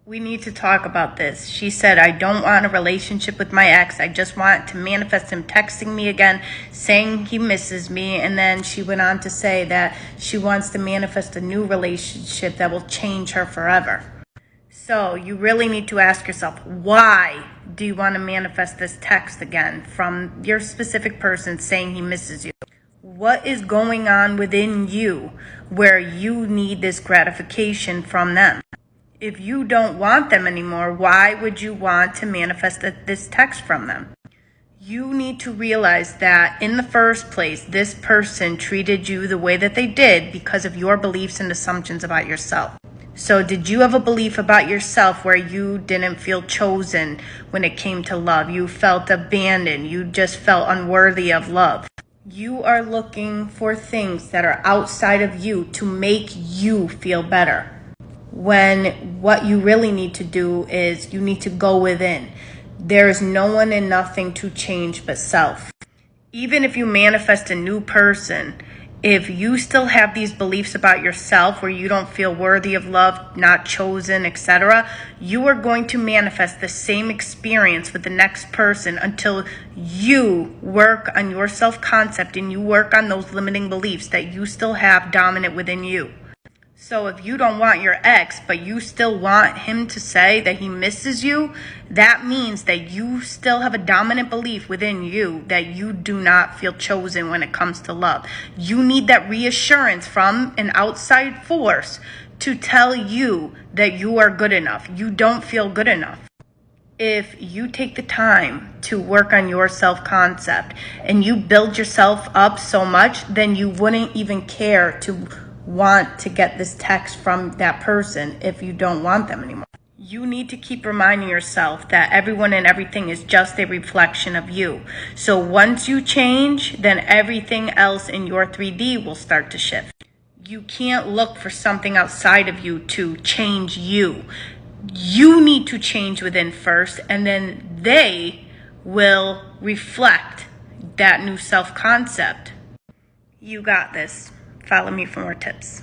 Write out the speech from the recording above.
We need to talk about this. She said, I don't want a relationship with my ex. I just want to manifest him texting me again, saying he misses me. And then she went on to say that she wants to manifest a new relationship that will change her forever. So you really need to ask yourself, why do you want to manifest this text again from your specific person saying he misses you? What is going on within you where you need this gratification from them? If you don't want them anymore, why would you want to manifest this text from them? You need to realize that in the first place, this person treated you the way that they did because of your beliefs and assumptions about yourself. So did you have a belief about yourself where you didn't feel chosen when it came to love? You felt abandoned. You just felt unworthy of love. You are looking for things that are outside of you to make you feel better. When what you really need to do is you need to go within. There is no one and nothing to change but self. Even if you manifest a new person, if you still have these beliefs about yourself where you don't feel worthy of love, not chosen, etc., you are going to manifest the same experience with the next person until you work on your self-concept and you work on those limiting beliefs that you still have dominant within you. So if you don't want your ex, but you still want him to say that he misses you, that means that you still have a dominant belief within you that you do not feel chosen when it comes to love. You need that reassurance from an outside force to tell you that you are good enough. You don't feel good enough. If you take the time to work on your self-concept and you build yourself up so much, then you wouldn't even care to want to get this text from that person if you don't want them anymore. You need to keep reminding yourself that everyone and everything is just a reflection of you. So once you change, then everything else in your 3D will start to shift. You can't look for something outside of you to change you. You need to change within first, and then they will reflect that new self-concept. You got this. Follow me for more tips.